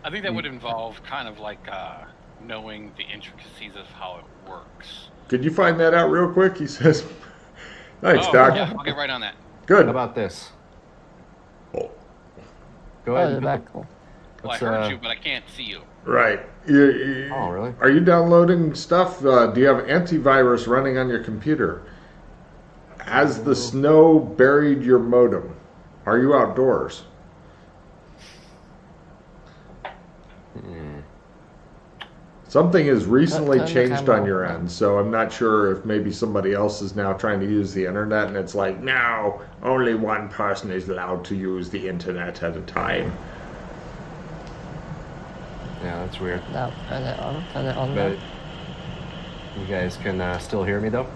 I think that would involve kind of like knowing the intricacies of how it works. Could you find that out real quick? He says, thanks, Oh, Doc. yeah, I'll get right on that. Good. How about this? Oh, Go ahead. Oh, And that's cool. Well, I heard you, but I can't see you. right. Oh, really? Are you downloading stuff? Do you have antivirus running on your computer? Has the snow buried your modem? Are you outdoors? Something has recently Turn the changed camera on your off. end, so I'm not sure if maybe somebody else is now trying to use the internet, and it's like, no, only one person is allowed to use the internet at a time. Yeah, that's weird. No, turn it on. Turn it on. But Now. you guys can still hear me though.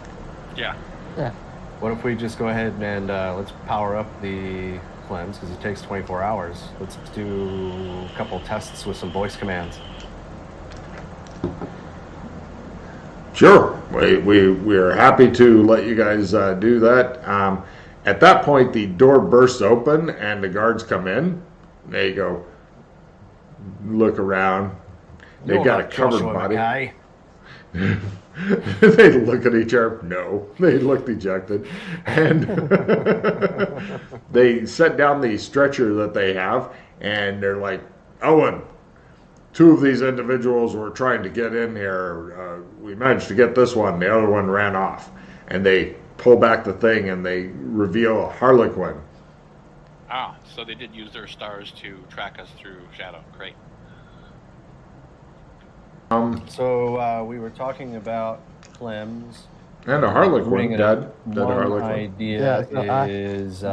Yeah. Yeah. What if we just go ahead and let's power up the cleanse because it takes 24 hours. Let's do a couple tests with some voice commands. Sure, we're happy to let you guys do that. At that point, the door bursts open and the guards come in. They go, look around. They've You're got a not covered Joshua, body. guy. They look at each other. No, they look dejected, and they set down the stretcher that they have, and they're like, Owen, two of these individuals were trying to get in here. We managed to get this one. The other one ran off. And they pull back the thing and they reveal a Harlequin. Ah, so they did use their stars to track us through Shadow. Great. So we were talking about Clem's. And a Harlequin, Bringing dead. up Dead one Harlequin. idea Yeah, so is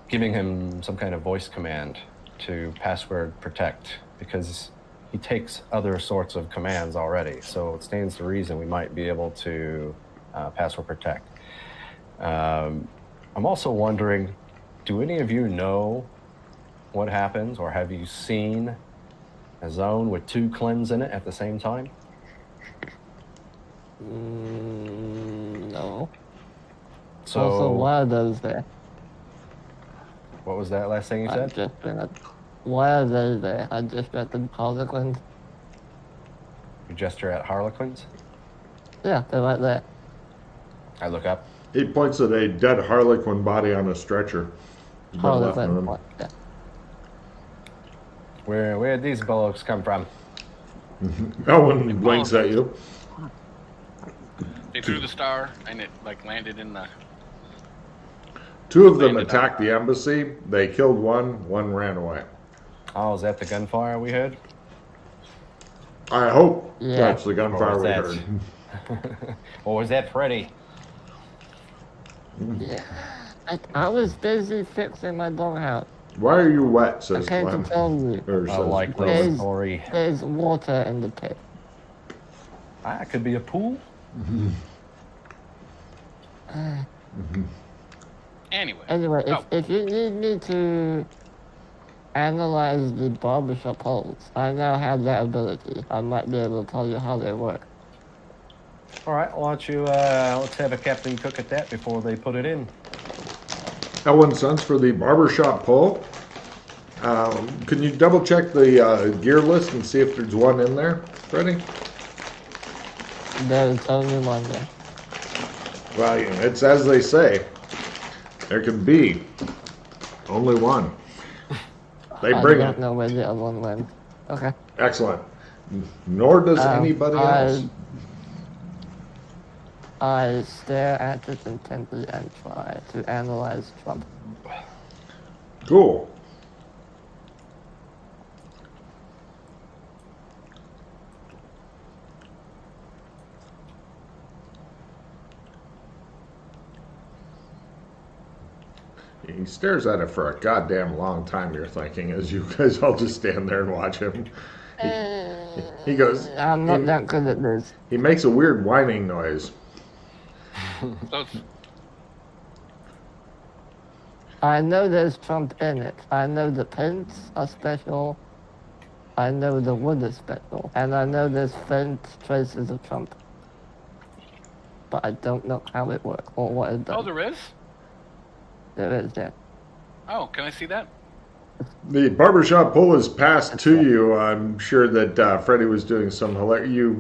giving him some kind of voice command to password protect because he takes other sorts of commands already. So it stands to reason we might be able to password protect. I'm also wondering, do any of you know what happens, or have you seen a zone with two cleanse in it at the same time? No. So Also, why are those there? what was that last thing you I said? just read. Why are they there? I just read the Harlequins. You gesture at Harlequins. Yeah, they're right there. I look up. He points at a dead Harlequin body on a stretcher. There's been left in Harlequin. him. What? Yeah. Where did these bullocks come from? Owen blinks at you. They threw the star, and it like landed in the. Two of them Landed attacked the embassy. They killed one ran away. Oh, is that the gunfire we heard? I hope Yeah. that's the Or gunfire was we that- heard. Or was that Freddy? Yeah. I was busy fixing my doghouse. Why are you wet, I says came to Glenn. tell you. Or I says like Glenn. There's- the story. There's water in the pit. Ah, it could be a pool. Anyway. Anyway, Oh. if you need me to analyze the barbershop holes, I now have that ability. I might be able to tell you how they work. All right, why don't you let's have a captain cook at that before they put it in. Ellen Sons for the barbershop poll. Can you double check the gear list and see if there's one in there, Freddie? There's only one there. Well, it's as they say. There can be only one. They bring I don't it. know where the other one went. Okay. Excellent. Nor does anybody else. I stare at it intently and try to analyze Trump. Cool. He stares at it for a goddamn long time, you're thinking, as you guys all just stand there and watch him. He goes, I'm not that good at this. he makes a weird whining noise. So it's, I know there's Trump in it. I know the pins are special. I know the wood is special. And I know there's faint traces of Trump. But I don't know how it works or what it does. oh, there is? There is that. Oh, can I see that? The barbershop pole is passed to you. I'm sure that Freddie was doing some hilarious.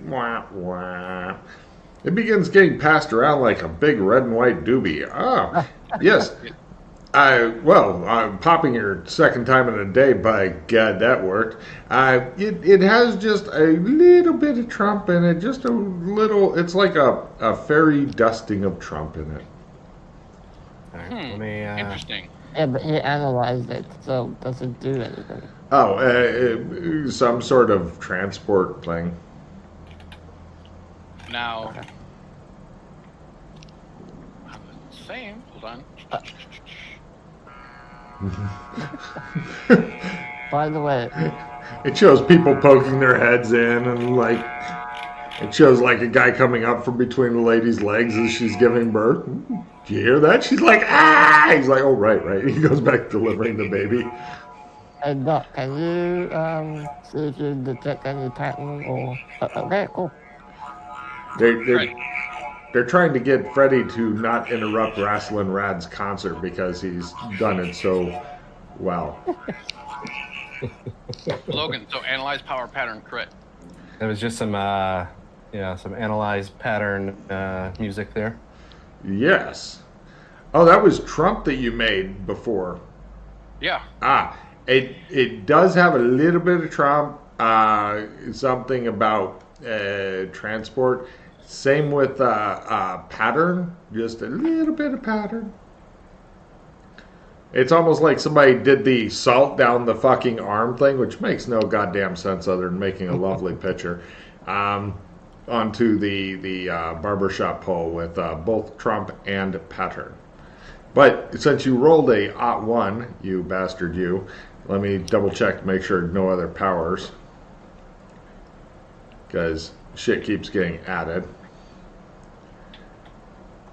Wah, wah. It begins getting passed around like a big red and white doobie. Ah, yes. I'm popping your second time in a day. By God, that worked. It has just a little bit of Trump in it. Just a little. It's like a fairy dusting of Trump in it. All right, let me. Interesting. Yeah, but he analyzed it, so it doesn't do anything. Oh, some sort of transport thing. Now, same. Hold on. By the way, It shows people poking their heads in, and like it shows like a guy coming up from between the lady's legs as she's giving birth. Do you hear that? She's like, ah! He's like, oh, right. He goes back delivering the baby. hey Doc, can you see if you detect any pattern or... okay, cool. They're trying to get Freddie to not interrupt Rasslin' Rad's concert because he's done it so well. Logan, so analyze power pattern crit. There was just some analyzed pattern music there. Yes. Oh, that was Trump that you made before. Yeah. It does have a little bit of Trump, something about transport. Same with pattern, just a little bit of pattern. It's almost like somebody did the salt down the fucking arm thing, which makes no goddamn sense other than making a lovely picture, onto the barbershop pole with both Trump and pattern. But since you rolled a ot1, you bastard you, let me double check to make sure no other powers. Because shit keeps getting added.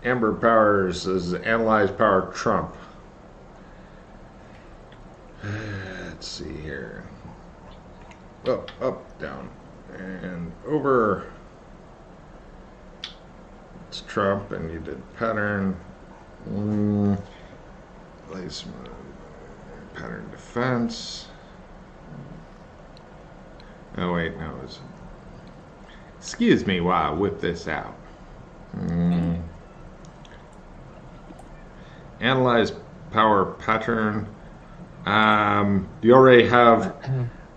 Amber powers is analyze power Trump. Let's see here. Up, down, and over. It's Trump, and you did pattern. Placement, pattern defense. Oh wait, no. Excuse me while I whip this out. Analyze power pattern. Do you already have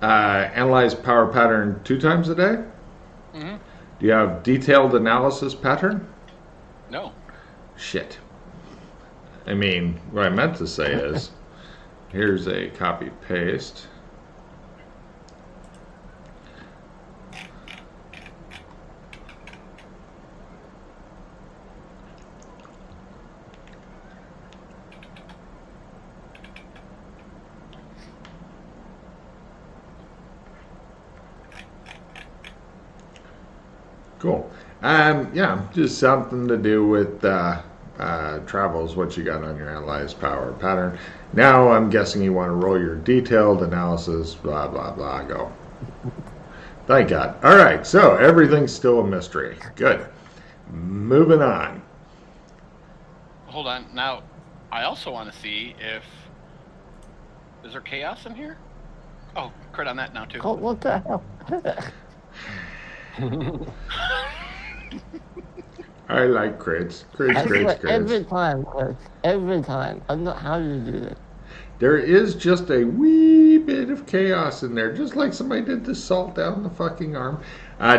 analyze power pattern 2 times a day? Mm-hmm. Do you have detailed analysis pattern? No. Shit. I mean, what I meant to say is, here's a copy paste. Cool. Yeah, just something to do with travels, what you got on your analyze power pattern. Now I'm guessing you want to roll your detailed analysis, blah, blah, blah, go. Thank God. All right, so everything's still a mystery. Good. Moving on. Hold on. Now, I also want to see if... Is there chaos in here? Oh, crit on that now, too. Oh, what the hell? I like crits. Crits. Every time, Chris. Every time. I don't know how you do it. There is just a wee bit of chaos in there, just like somebody did the salt down the fucking arm.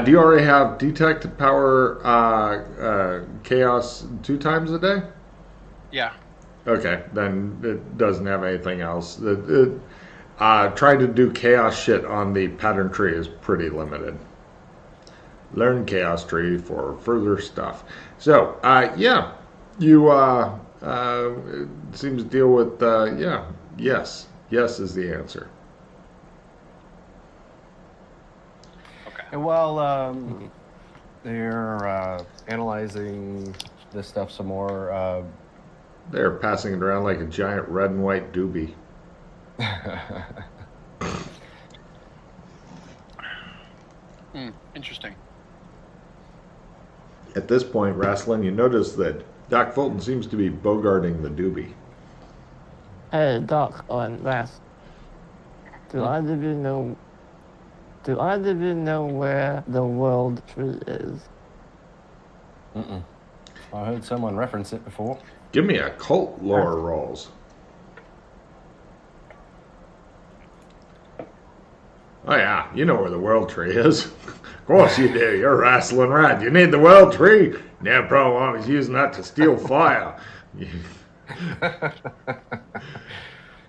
Do you already have detect power chaos 2 times a day? Yeah. Okay, then it doesn't have anything else. Trying to do chaos shit on the pattern tree is pretty limited. Learn chaos tree for further stuff. So, yeah, you it seems to deal with yes is the answer. Okay. And while they're analyzing this stuff some more, They're passing it around like a giant red and white doobie. Interesting. At this point, Rasslin, you notice that Doc Fulton seems to be bogarting the doobie. Hey, Doc, on last. Do either of you know? Do either of you know where the world tree is? Mm-mm. I heard someone reference it before. Give me occult lore rolls. Oh yeah, you know where the world tree is. Of course you do. You're wrestling right. You need the world tree. No problem. I was using that to steal fire.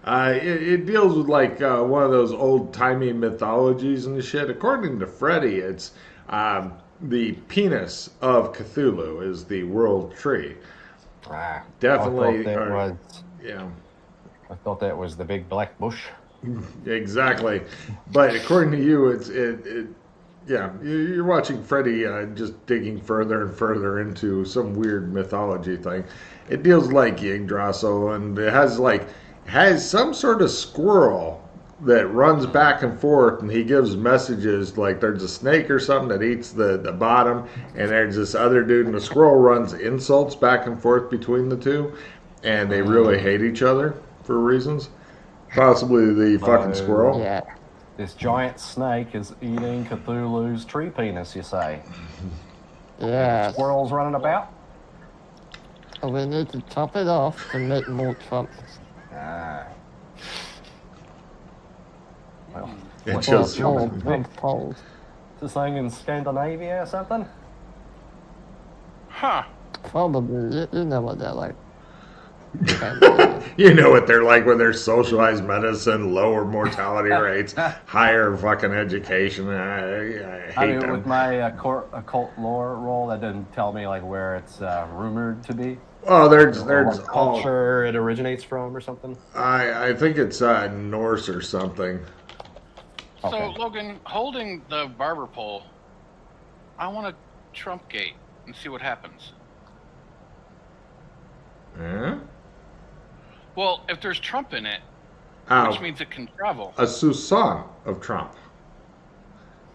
It deals with like one of those old-timey mythologies and shit. According to Freddy, it's the penis of Cthulhu is the world tree. Definitely. I thought that was the big black bush. Exactly. But according to you, you're watching Freddy just digging further and further into some weird mythology thing. It deals like Yggdrasil, and it has some sort of squirrel that runs back and forth, and he gives messages like there's a snake or something that eats the bottom, and there's this other dude, and the squirrel runs insults back and forth between the two, and they really hate each other for reasons. Possibly the fucking squirrel. Yeah. This giant snake is eating Cthulhu's tree penis, you say? Yeah. Squirrels running about? So we need to chop it off to make more trunks. Well, It what's shows Poles. this thing in Scandinavia or something? Huh. Probably. You know what they're like. You know what they're like with their socialized medicine, lower mortality rates, higher fucking education. I hate them. With my occult lore roll, that doesn't tell me like where it's rumored to be. Oh, there's what culture it originates from or something. I think it's Norse or something. So, Okay. Logan, holding the barber pole, I want to Trump gate and see what happens. Yeah? Well, if there's Trump in it, which means it can travel. A Susan of Trump.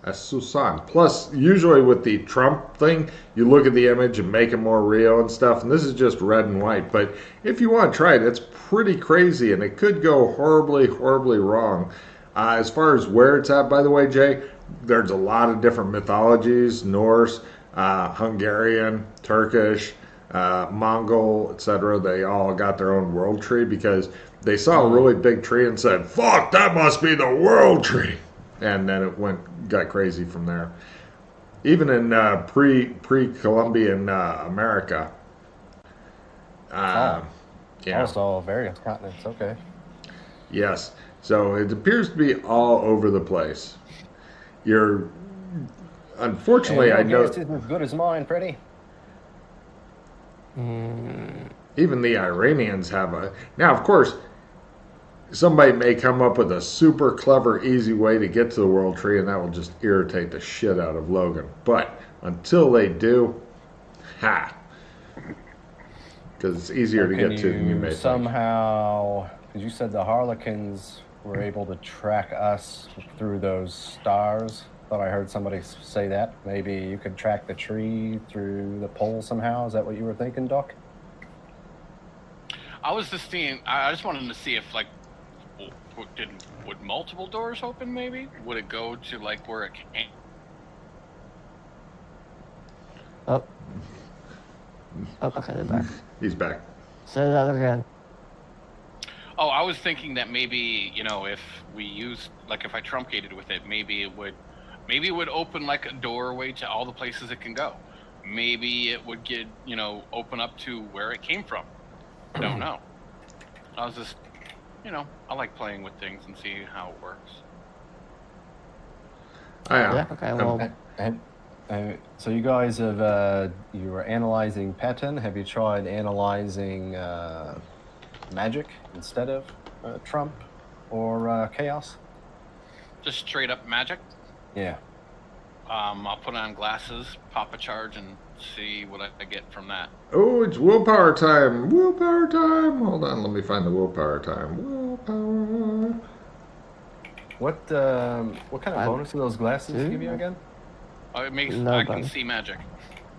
A Susan. Plus, usually with the Trump thing, you look at the image and make it more real and stuff, and this is just red and white. But if you want to try it, it's pretty crazy, and it could go horribly, horribly wrong. As far as where it's at, by the way, Jay, there's a lot of different mythologies, Norse, Hungarian, Turkish, Mongol, etc. They all got their own world tree because they saw a really big tree and said, "Fuck, that must be the world tree," and then it got crazy from there. Even in pre-Columbian America. Yeah. Also, various continents. Okay. Yes. So it appears to be all over the place. Unfortunately, I know. Guess isn't as good as mine, Freddie. Even the Iranians have a. Now, of course, somebody may come up with a super clever, easy way to get to the world tree, and that will just irritate the shit out of Logan. But until they do, because it's easier to get to than you may think. Somehow, because you said the Harlequins were able to track us through those stars. Thought I heard somebody say that. Maybe you could track the tree through the pole somehow. Is that what you were thinking, Doc? I was just seeing. I just wanted to see if would multiple doors open? Maybe would it go to like where it came? Oh, okay, they're back. He's back. Say that again. Oh, I was thinking that maybe if we used if I truncated with it, maybe it would open like a doorway to all the places it can go. Maybe it would get open up to where it came from. I don't know. I was just I like playing with things and see how it works. Yeah. Okay. Well. So you guys have you were analyzing pattern. Have you tried analyzing magic instead of Trump or chaos? Just straight up magic. Yeah. I'll put on glasses, pop a charge, and see what I get from that. Oh, it's willpower time! Willpower time! Hold on, let me find the willpower time. Willpower. What kind of bonus do those glasses give you again? It makes No I can bonus. see magic.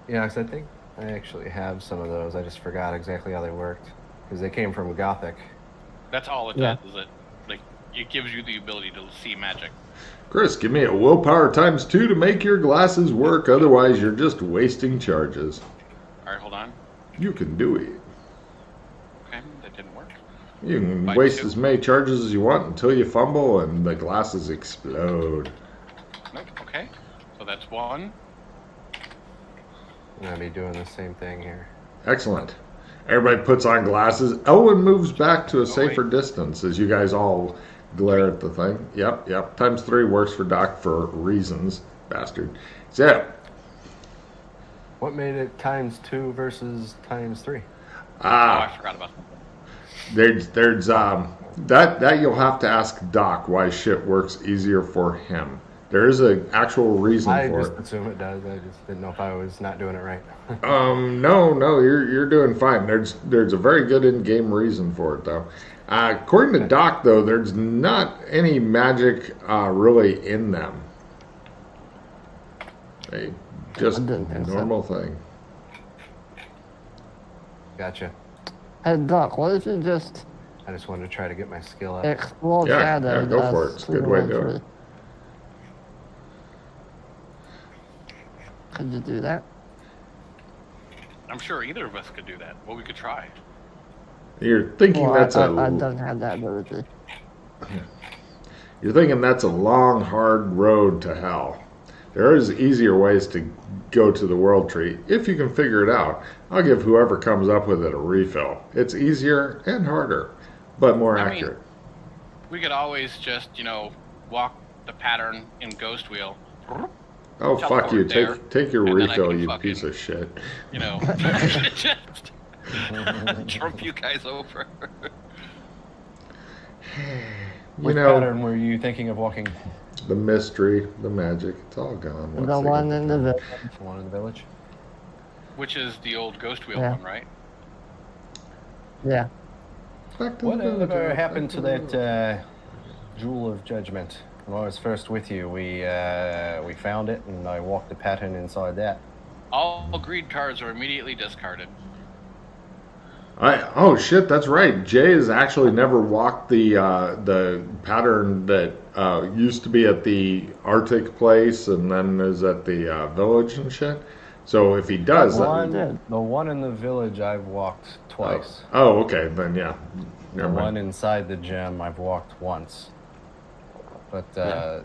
Yeah, because I think I actually have some of those. I just forgot exactly how they worked because they came from Gothic. That's all it Yeah. does. Is it gives you the ability to see magic. Chris, give me a willpower times 2 to make your glasses work. Otherwise, you're just wasting charges. All right, hold on. You can do it. Okay, that didn't work. You can By waste 2. as many charges as you want until you fumble and the glasses explode. Nope. Okay, so that's 1. I'm gonna be doing the same thing here. Excellent. Everybody puts on glasses. Elwyn moves back to a safer wait. distance as you guys all glare at the thing. Yep. Times 3 works for Doc for reasons, bastard. So, What made it times 2 versus times 3? I forgot about that. there's that you'll have to ask Doc why shit works easier for him. There is an actual reason I for just it. assume it does. I just didn't know if I was not doing it right. No, you're doing fine. There's a very good in-game reason for it though. According to Doc though, there's not any magic really in them. They just I didn't think so. normal thing. Gotcha. Hey, Doc, what if you just I just wanted to try to get my skill up. explore Yeah, shadow? go for it. It's a good way to do it. Could you do that? I'm sure either of us could do that. Well, we could try. You're thinking Well, that's I don't have that ability. You're thinking that's a long, hard road to hell. There is easier ways to go to the world tree if you can figure it out. I'll give whoever comes up with it a refill. It's easier and harder, but more I mean, accurate. We could always just, walk the pattern in Ghost Wheel. Oh, fuck you. teleport there, Take your and then I refill, can you fucking- piece of shit. Just trump you guys over. Which pattern were you thinking of walking? The mystery, the magic, it's all gone. once The they one get in the there. village. The one in the village? Which is the old Ghost Wheel Yeah. one, right? Yeah. Back to the village. Whatever happened to that Jewel of Judgment? When I was first with you, we found it, and I walked the pattern inside that. All greed cards are immediately discarded. Oh shit, that's right. Jay has actually never walked the pattern that used to be at the Arctic place and then is at the village and shit. So if he does, The The one in the village I've walked twice. oh okay, then yeah. The Never one mind. inside the gem I've walked once. But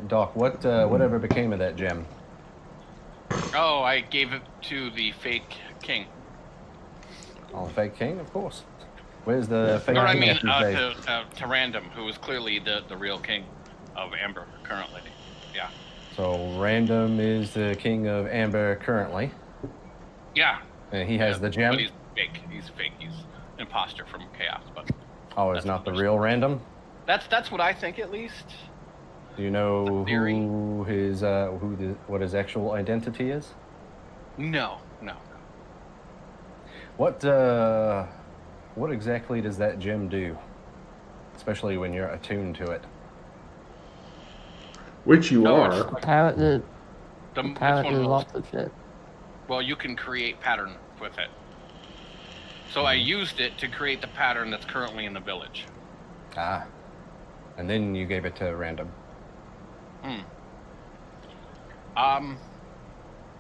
Doc, whatever became of that gem? Oh, I gave it to the fake king. Oh, fake king, of course. Where's the fake Or I king? mean, after you say- to Random, who is clearly the real king of Amber currently. Yeah. So Random is the king of Amber currently, Yeah. and he has the gem. But he's fake. He's fake. He's an imposter from Chaos. But Oh, it's that's not the what real Random. that's what I think, at least. Do you know Theory. what his actual identity is? No. What exactly does that gem do? Especially when you're attuned to it. Which you No, are. it's- Apparently, It's one apparently of those. lots of shit. Well, you can create pattern with it. So I used it to create the pattern that's currently in the village. Ah. And then you gave it to Random.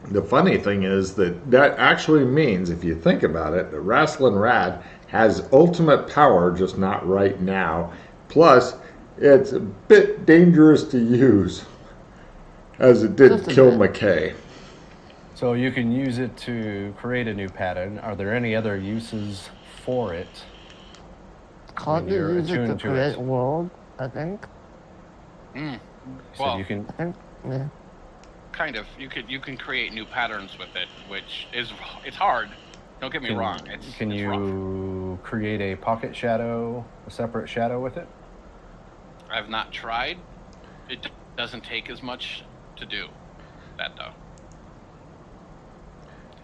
The funny thing is that actually means, if you think about it, that Rasslin' Rad has ultimate power, just not right now. Plus, it's a bit dangerous to use, as it did Just a kill bit. McKay. So you can use it to create a new pattern. Are there any other uses for it? Can't you you're use it to attuned to create it. world? I think. So Well, you can. I think. Yeah. kind of. You can create new patterns with it, which it's hard. Don't get me wrong. It's Can it's rough. you create a pocket shadow, a separate shadow with it? I've not tried. It doesn't take as much to do that though.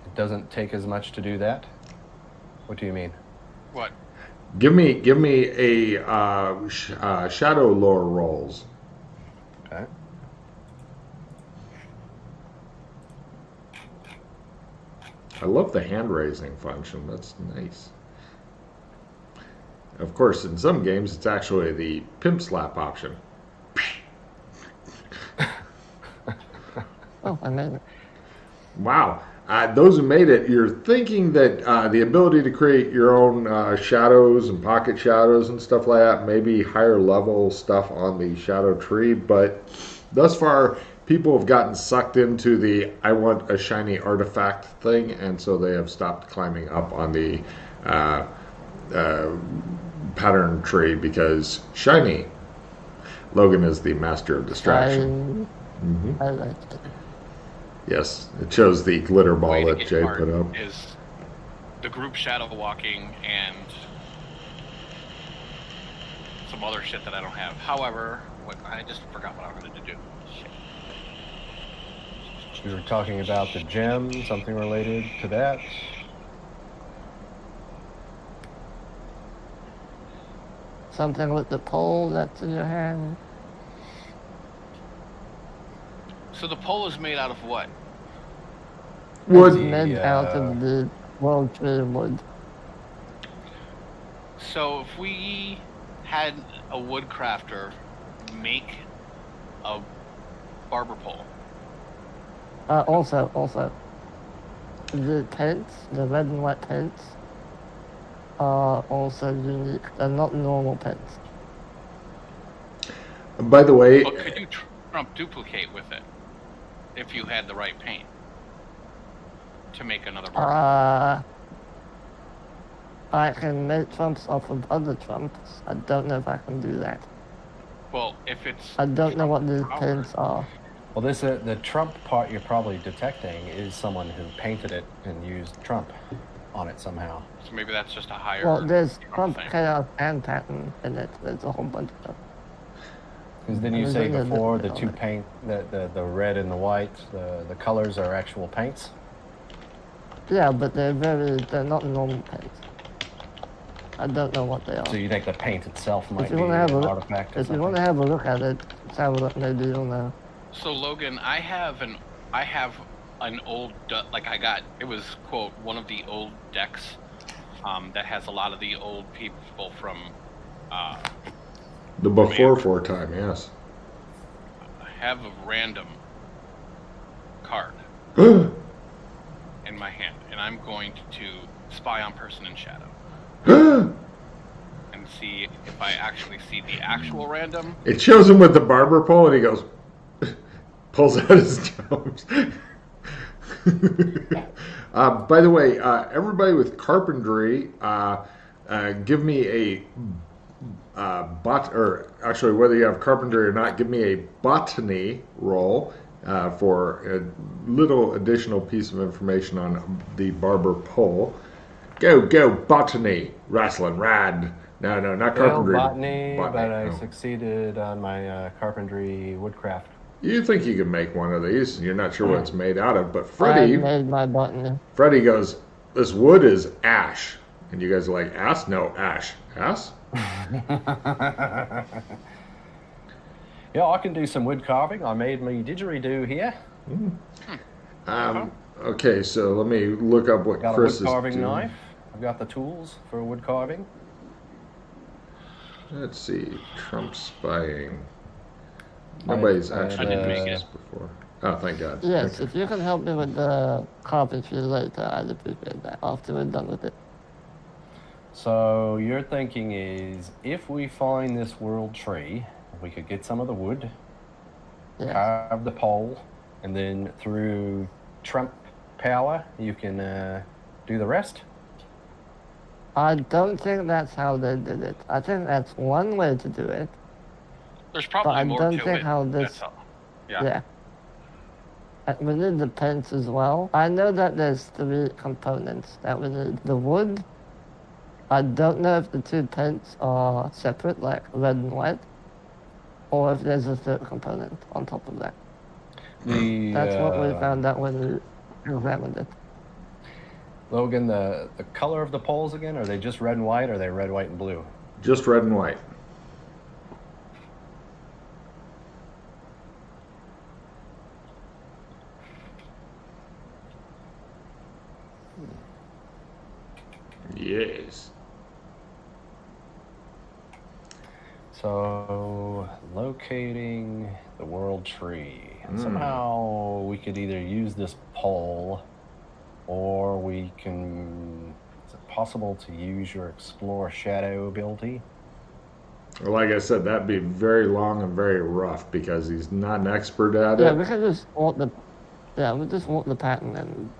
It doesn't take as much to do that. What do you mean? What? Give me a shadow lore rolls. Okay. I love the hand raising function. That's nice. Of course, in some games, it's actually the pimp slap option. Oh, I made it. Wow. Those who made it, you're thinking that the ability to create your own shadows and pocket shadows and stuff like that, maybe higher level stuff on the shadow tree, but thus far, people have gotten sucked into the I want a shiny artifact thing, and so they have stopped climbing up on the uh, uh, pattern tree because shiny. Logan is the master of distraction. I like it. Yes, it shows the glitter way ball to that get Jay Bart put up. is the group shadow walking and some other shit that I don't have. However, I just forgot what I wanted to do. Shit. You were talking about the gem, something related to that. Something with the pole that's in your hand. So the pole is made out of what? Wood. It's made out of the world tree wood. So if we had a wood crafter make a barber pole. Also, the tents, the red and white tents, are also unique. They're not normal tents. By the way, But could you Trump duplicate with it if you had the right paint to make another barber? I can make trumps off of other trumps. I don't know if I can do that. Well, if it's I don't know what these power- tents are. Well, this the Trump part you're probably detecting is someone who painted it and used Trump on it somehow. So maybe that's just a higher. Well, there's Trump, thing. chaos, and pattern in it. There's a whole bunch of stuff. Because didn't you There's say only a before little the bit two on it. paint, the red and the white, the colors are actual paints? Yeah, but they're not normal paints. I don't know what they are. So you think the paint itself might you be wanna have an a look- artifact or If you something? want to have a look at it, let's have a look. Maybe you'll know. So Logan, I have an old it was quote one of the old decks that has a lot of the old people from the before time, yes. I have a random card in my hand, and I'm going to spy on person in shadow and see if I actually see the actual random. It shows him with the barber pole, and he goes, pulls out his jobs. By the way, everybody with carpentry, give me a or actually, whether you have carpentry or not, give me a botany roll for a little additional piece of information on the barber pole. Go, botany, wrestling, rad. No, not carpentry. Botany, but I no. succeeded on my carpentry woodcraft. You think you can make one of these, and you're not sure what it's made out of, but I Freddie made my button. goes, this wood is ash. And you guys are like, ass? No, ash. Ass? Yeah, I can do some wood carving. I made my didgeridoo here. Okay, so let me look up what Got Chris a wood carving is doing. knife. I've got the tools for wood carving. Let's see, Trump spying. Right, Nobody's and, actually didn't make used it. this before. Oh, thank God. Yes, Okay. if you can help me with the carpentry later, I'd appreciate that after we're done with it. So your thinking is, if we find this world tree, we could get some of the wood, Yes. carve the pole, and then through Trump power, you can do the rest. I don't think that's how they did it. I think that's one way to do it. There's But probably I more don't to think it. how this. That's all. Yeah. Yeah. We need the pens as well. I know that there's 3 components that we need. The wood. I don't know if the 2 pens are separate, like red and white, or if there's a 3rd component on top of that. That's what we found out when we examined it. Logan, the color of the poles again, are they just red and white, or are they red, white, and blue? Just red and white. Yes. So, locating the world tree. And somehow we could either use this pole, or we can... Is it possible to use your Explore Shadow ability? Well, like I said, that'd be very long and very rough because he's not an expert at Yeah, it. we can just walk the. Yeah, we just walk the pattern and.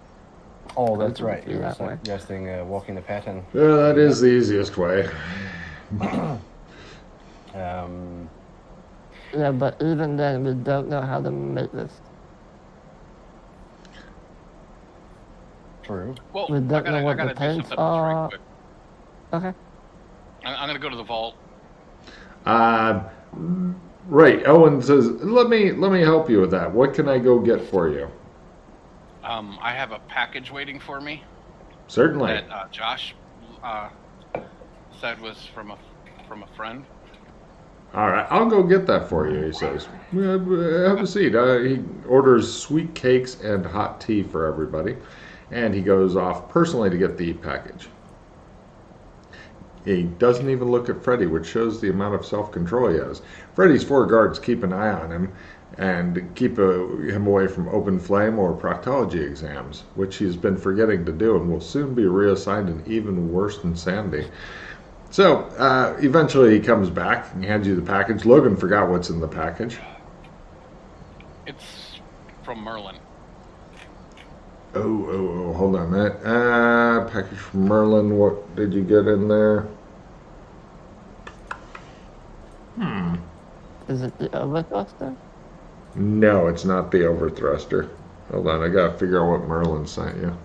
Oh, that's right. Yeah, You were that way. suggesting walking the pattern. Yeah, that is the easiest way. Yeah, but even then, we don't know how to make this. True. Well, We don't know what I the gotta do paints something else are. right quick. Okay. I'm gonna go to the vault. Right. Owen says, "Let me help you with that. What can I go get for you?" I have a package waiting for me Certainly. that Josh said was from a friend. All right, I'll go get that for you, he says. Have a seat. He orders sweet cakes and hot tea for everybody, and he goes off personally to get the package. He doesn't even look at Freddy, which shows the amount of self-control he has. Freddy's 4 guards keep an eye on him and keep him away from open flame or proctology exams, which he's been forgetting to do and will soon be reassigned an even worse insanity. So, eventually he comes back and hands you the package. Logan forgot what's in the package. It's from Merlin. Oh, hold on a minute. Package from Merlin. What did you get in there? Is it the overthruster? No, it's not the overthruster. Hold on, I gotta figure out what Merlin sent you.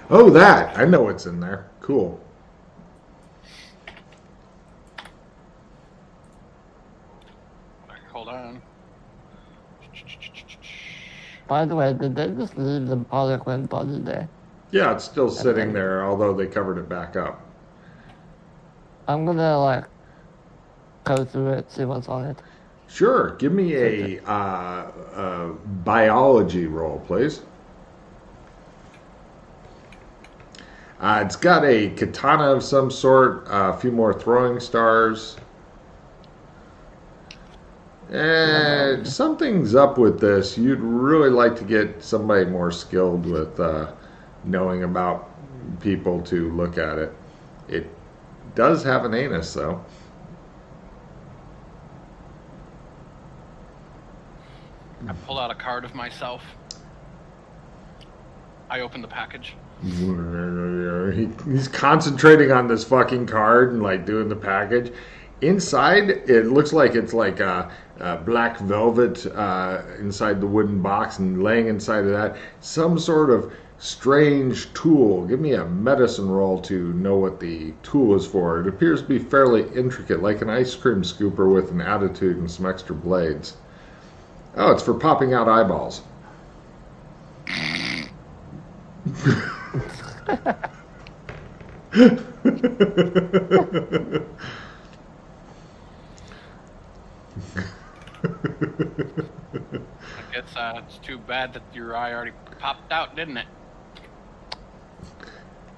Oh, that! I know what's in there. Cool. Hold on. By the way, did they just leave the Harlequin body there? Yeah, it's still sitting there, although they covered it back up. I'm gonna go through it, see what's on it. Sure. Give me a biology roll, please. It's got a katana of some sort, a few more throwing stars. And something's up with this. You'd really like to get somebody more skilled with knowing about people to look at it. It does have an anus, though. I pull out a card of myself. I open the package. He's concentrating on this fucking card and doing the package. Inside, it looks like it's like a black velvet inside the wooden box, and laying inside of that, some sort of strange tool. Give me a medicine roll to know what the tool is for. It appears to be fairly intricate, like an ice cream scooper with an attitude and some extra blades. Oh, it's for popping out eyeballs. I guess it's too bad that your eye already popped out, didn't it?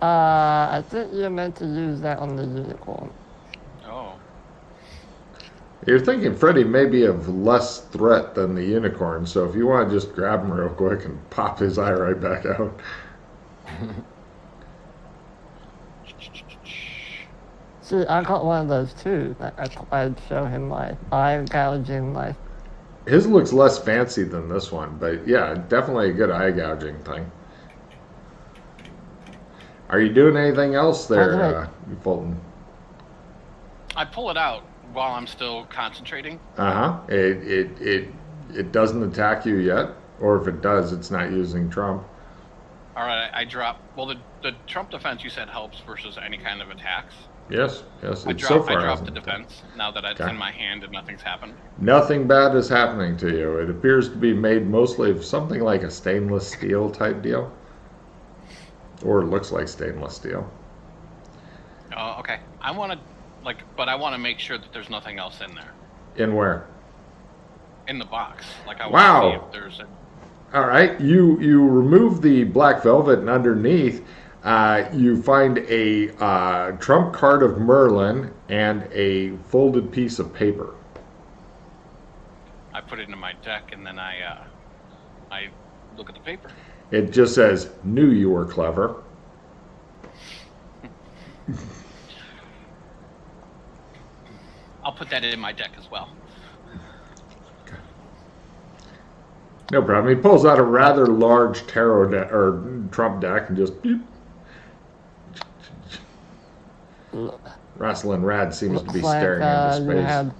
I think you're meant to use that on the unicorn. Oh. You're thinking Freddy may be of less threat than the unicorn, so if you want to just grab him real quick and pop his eye right back out. See, I got one of those too. I'd show him my eye gouging knife. His looks less fancy than this one, but yeah, definitely a good eye gouging thing. Are you doing anything else there, Fulton? I pull it out while I'm still concentrating. It doesn't attack you yet, or if it does, it's not using Trump. All right, I drop. Well, the Trump defense you said helps versus any kind of attacks. Yes. I dropped the defense now that it's in my hand and nothing's happened. Nothing bad is happening to you. It appears to be made mostly of something like a stainless steel type deal. Or it looks like stainless steel. Oh, okay. I want to make sure that there's nothing else in there. In where? In the box. I want to see if there's a... All right. You remove the black velvet, and underneath You find a trump card of Merlin and a folded piece of paper. I put it in my deck, and then I look at the paper. It just says, "Knew you were clever." I'll put that in my deck as well. No problem. He pulls out a rather large tarot deck or trump deck and just. Beep. Rasslin Rad seems to be Looks like staring into you space. have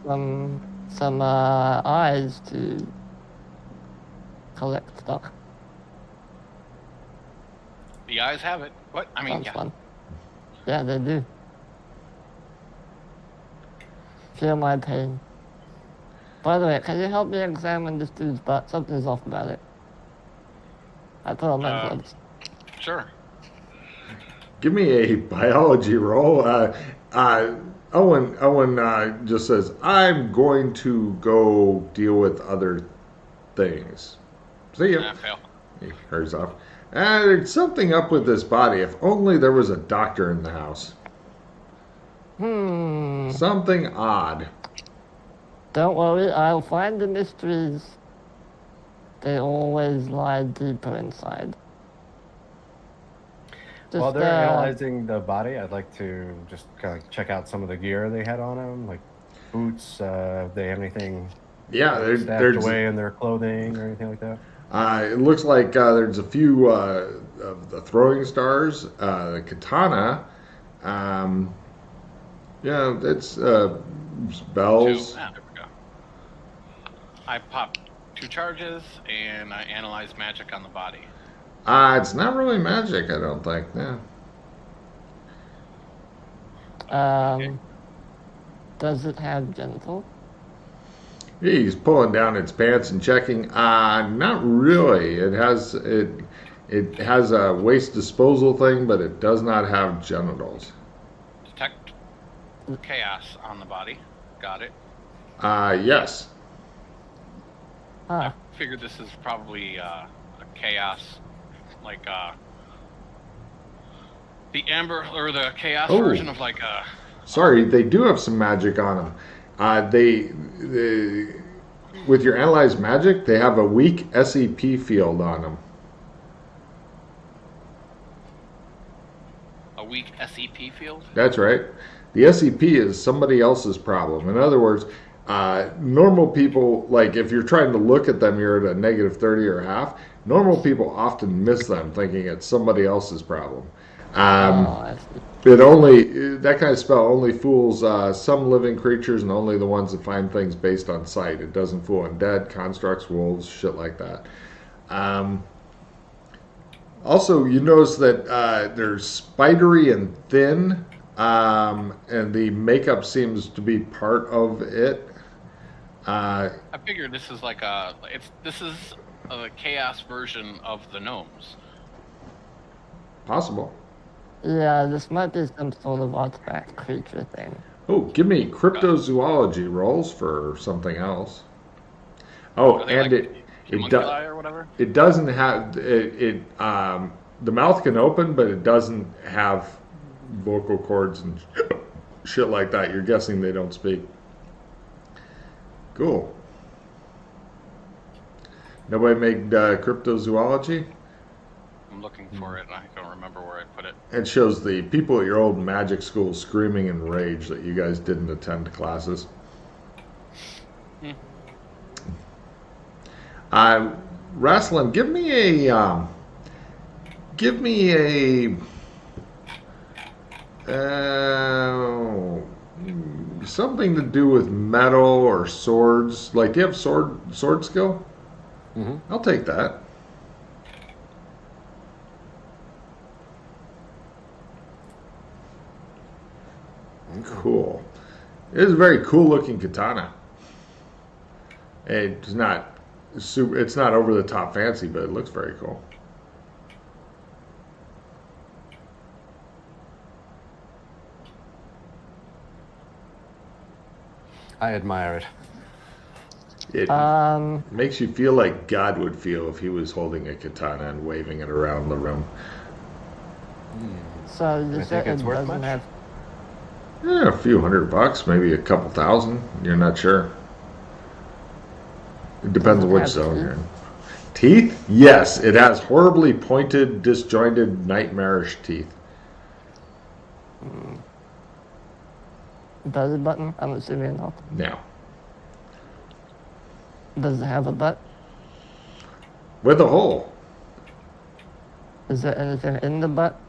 some eyes to collect stuff. The eyes have it. What? I mean, Sounds yeah. fun. Yeah, they do. Feel my pain. By the way, can you help me examine this dude's butt? Something's off about it. I put on my gloves. Sure. Give me a biology roll. Owen just says, "I'm going to go deal with other things." See ya. Fail. He hurries off. There's something up with this body. If only there was a doctor in the house. Something odd. Don't worry, I'll find the mysteries. They always lie deeper inside. While they're analyzing the body, I'd like to just kind of check out some of the gear they had on them, like boots. They have anything Yeah, stacked away in their clothing or anything like that? It looks like there's a few of the throwing stars, the katana. Yeah, it's bells. There we go. I pop 2 charges, and I analyze magic on the body. It's not really magic, I don't think. Yeah. Does it have genitals? He's pulling down its pants and checking. Not really. It has a waste disposal thing, but it does not have genitals. Detect chaos on the body. Got it. Yes. Huh. I figured this is probably a chaos, like the amber or the chaos version of like a. Sorry, they do have some magic on them. They with your analyzed magic, they have a weak SEP field on them. A weak SEP field? That's right. The SEP is somebody else's problem. In other words, normal people, like if you're trying to look at them, you're at a negative 30 or half. Normal people often miss them thinking it's somebody else's problem. I see. That kind of spell only fools some living creatures and only the ones that find things based on sight. It doesn't fool undead, constructs, wolves, shit like that. Also, you notice that they're spidery and thin, and the makeup seems to be part of it. I figure this is like this is a chaos version of the gnomes. Possible. Yeah, this might be some sort of artifact creature thing. Oh, give me cryptozoology rolls for something else. Oh, Are they and like homunculi or whatever? it doesn't have it. The mouth can open, but it doesn't have vocal cords and shit like that. You're guessing they don't speak. Cool. Nobody made cryptozoology? I'm looking for it, and I don't remember where I put it. It shows the people at your old magic school screaming in rage that you guys didn't attend classes. Rasslin, give me something to do with metal or swords. Like, do you have sword skill? Mm-hmm. I'll take that. Cool. It is a very cool looking katana. It's not over the top fancy, but it looks very cool. I admire it. It makes you feel like God would feel if he was holding a katana and waving it around the room. So you I said think it's it worth doesn't much. have. Yeah, a few $100, maybe a couple thousand. You're not sure. It depends Does on it which have zone teeth? you're in. Teeth? Yes, it has horribly pointed, disjointed, nightmarish teeth. Belly button? I'm assuming not. Now, Does it have a butt? with a hole. Is there anything in the butt?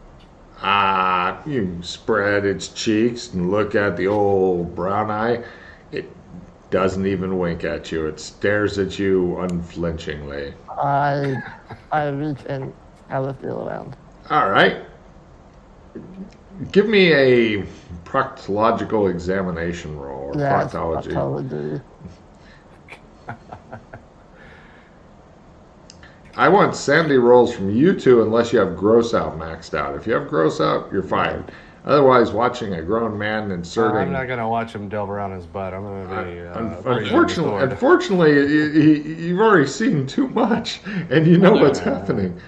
You spread its cheeks and look at the old brown eye. It doesn't even wink at you. It stares at you unflinchingly. I reach and have a feel around. All right. Give me a proctological examination roll, or Yeah, proctology. proctology. I want sanity rolls from you two unless you have gross out maxed out. If you have gross out, you're fine. Otherwise, watching a grown man inserting... I'm not going to watch him delve around his butt. I'm going to be... Unfortunately, you've already seen too much, and you know what's happening.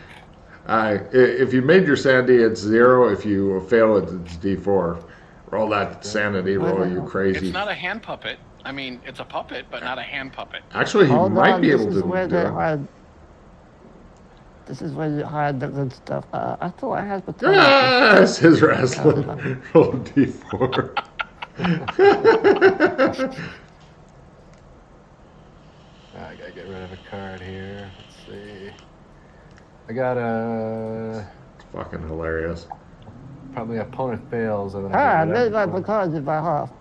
If you made your sanity, it's 0. If you fail it, it's D4. Roll that sanity roll, you crazy. It's not a hand puppet. I mean, it's a puppet, but not a hand puppet. Actually, he might be able to do it. This is where you hide the good stuff. I thought I had the Yes, his wrestling. Roll D4. I gotta get rid of a card here. Let's see. I got a... Fucking hilarious. Probably opponent fails. And then I get rid made of my it. proctology by half.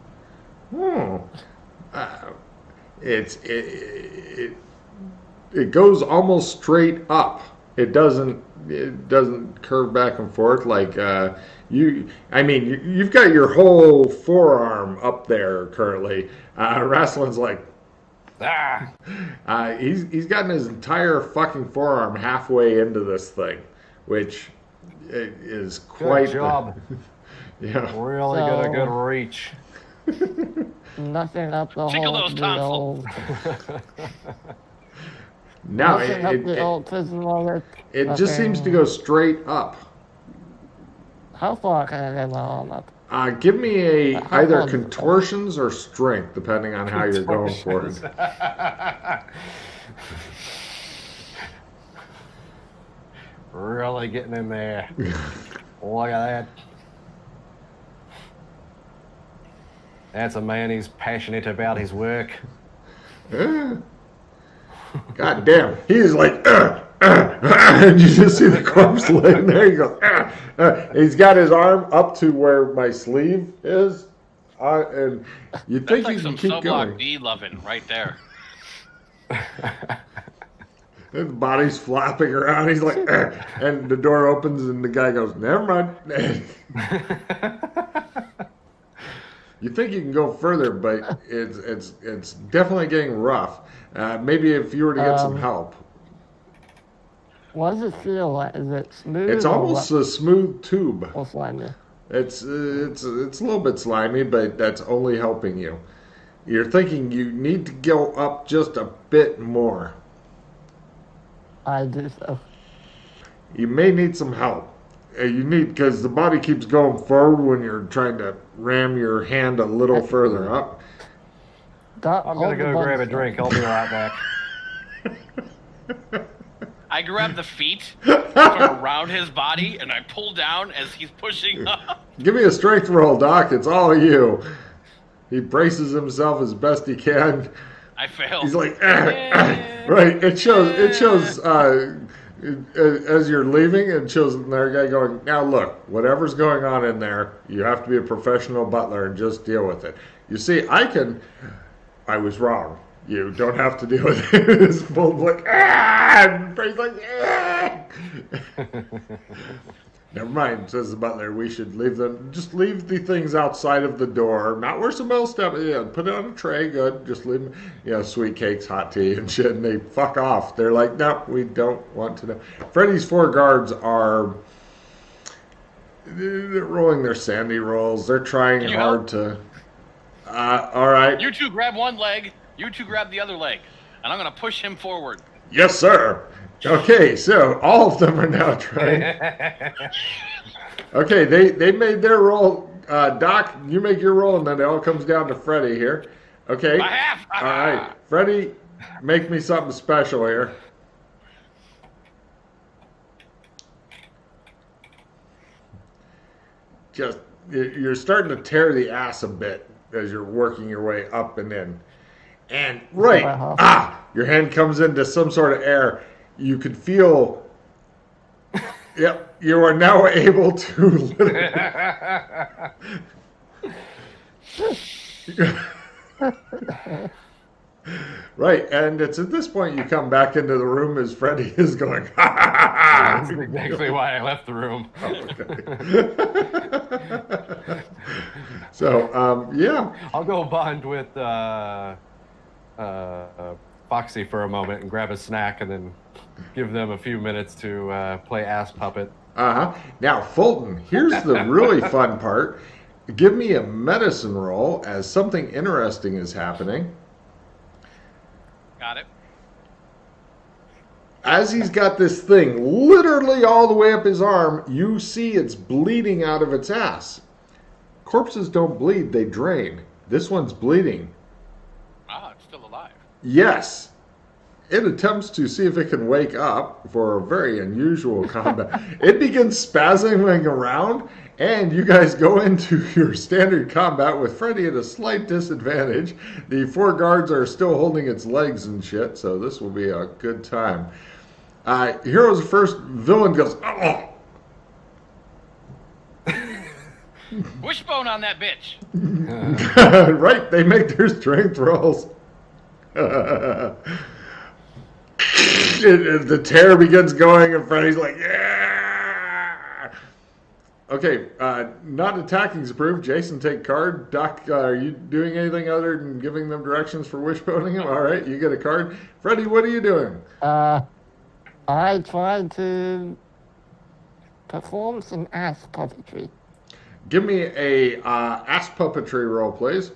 It goes almost straight up. It doesn't curve back and forth like you've got your whole forearm up there currently. Wrestling's like he's gotten his entire fucking forearm halfway into this thing, which is quite good job. Yeah, Really got a good reach. Nothing up the Tickle whole. those tonsils. No, Nothing up the old prison wallet. it just seems to go straight up. How far can I get my arm up? Give me How either far? contortions or strength, depending on how you're going for it. Really getting in there. Look at that. That's a man who's passionate about his work. God damn, he's like, and you just see the corpse laying there. He goes, he's got his arm up to where my sleeve is, and you think That's like you some can keep sub going. block B loving right there. His body's flapping around. He's like, and the door opens, and the guy goes, "Never mind." You think you can go further, but it's definitely getting rough. Maybe if you were to get some help. What does it feel like? Is it smooth? It's almost a smooth tube. Or slimy? It's a little bit slimy, but that's only helping you. You're thinking you need to go up just a bit more. I do so. You may need some help. Because the body keeps going forward when you're trying to ram your hand a little further up. I'm gonna go grab a drink. I'll be right back. I grab the feet from around his body and I pull down as he's pushing up. Give me a strength roll, Doc. It's all you. He braces himself as best he can. I fail. He's like, right. It shows. As you're leaving, it shows another guy going, now look, whatever's going on in there, you have to be a professional butler and just deal with it. You see, I was wrong. You don't have to deal with it. It's full of like, and Bray's like, Never mind, says the butler, we should leave the things outside of the door, not where some else stuff, put it on a tray, good, just leave them, sweet cakes, hot tea and shit, and they fuck off. They're like, no, we don't want to know. Freddy's 4 guards they're rolling their sandy rolls, they're trying hard to, all right. You two grab one leg, you two grab the other leg, and I'm going to push him forward. Yes, sir. Okay, so all of them are now trying. Okay, they made their roll. Doc, you make your roll, and then it all comes down to Freddy here. Okay. I have. All right, Freddy, make me something special here. Just you're starting to tear the ass a bit as you're working your way up and in. And your hand comes into some sort of air. You could feel. Yep, you are now able to literally. Right, and it's at this point you come back into the room as Freddy is going. That's exactly why I left the room. Okay. So, yeah. I'll go bond with Foxy for a moment and grab a snack, and then give them a few minutes to play ass puppet. Now, Fulton, here's the really fun part. Give me a medicine roll as something interesting is happening. Got it. As he's got this thing literally all the way up his arm, you see it's bleeding out of its ass. Corpses don't bleed, they drain. This one's bleeding. Ah, it's still alive. Yes. It attempts to see if it can wake up for a very unusual combat. It begins spasming around, and you guys go into your standard combat with Freddy at a slight disadvantage. The 4 guards are still holding its legs and shit, so this will be a good time. Hero's first villain goes, oh! Wishbone on that bitch. Right, they make their strength rolls. The tear begins going, and Freddy's like, yeah! Okay, not attacking is approved. Jason, take card. Doc, are you doing anything other than giving them directions for wishboning him? All right, you get a card. Freddy, what are you doing? I tried to perform some ass puppetry. Give me a ass puppetry roll, please.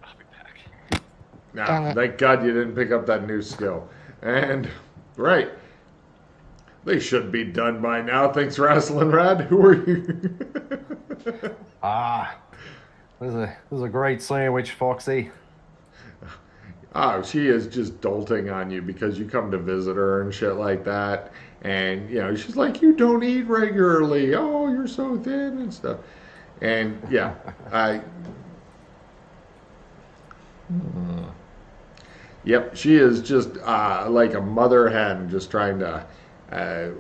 I'll be back. Now, thank God you didn't pick up that new skill. And, right. They should be done by now. Thanks, Wrestling Rad. Who are you? This is a great sandwich, Foxy. Oh, she is just dolting on you because you come to visit her and shit like that. And, you know, she's like, you don't eat regularly. Oh, you're so thin and stuff. And, yeah, Yep, she is just like a mother hen just trying to,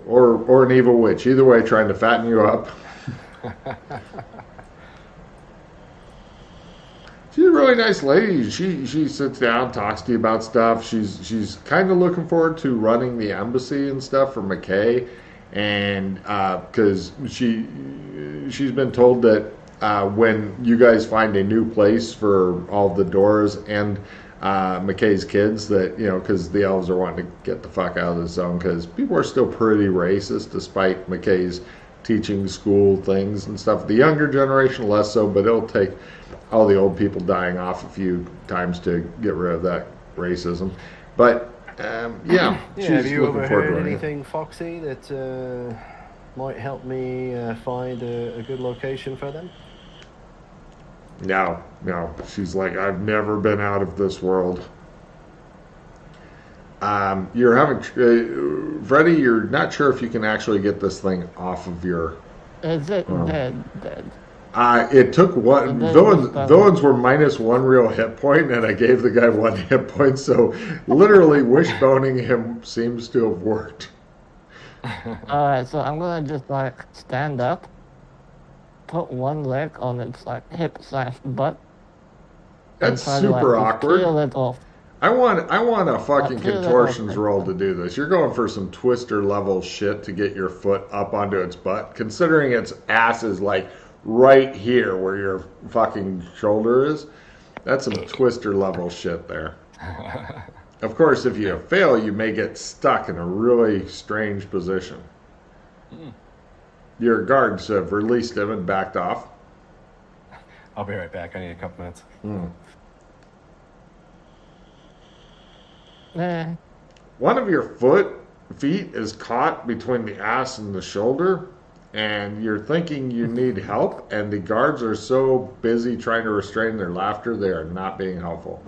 or an evil witch. Either way, trying to fatten you up. She's a really nice lady. She sits down, talks to you about stuff. She's kind of looking forward to running the embassy and stuff for McKay, and because she's been told that when you guys find a new place for all the Doors and McKay's kids, that, you know, because the elves are wanting to get the fuck out of the zone because people are still pretty racist despite McKay's teaching school things and stuff. The younger generation less so, but it'll take all the old people dying off a few times to get rid of that racism. But yeah, she's have you looking ever forward to heard it. anything, Foxy, that might help me find a good location for them? No. She's like, I've never been out of this world. You're having Freddy. You're not sure if you can actually get this thing off of your. Is it dead? It took one. Villains were -1 real hit point, and I gave the guy 1 hit point. So literally, wishboning him seems to have worked. Alright, so I'm gonna just like stand up, put one leg on its like hip/butt. That's and try to, super like, awkward. peel it off. I want a fucking peel it contortions off. roll to do this. You're going for some Twister level shit to get your foot up onto its butt, considering its ass is like right here where your fucking shoulder is. That's some Twister level shit there. Of course, if you fail, you may get stuck in a really strange position. Your guards have released him and backed off. I'll be right back. I need a couple minutes. One of your feet is caught between the ass and the shoulder, and you're thinking you need help, and the guards are so busy trying to restrain their laughter, they are not being helpful.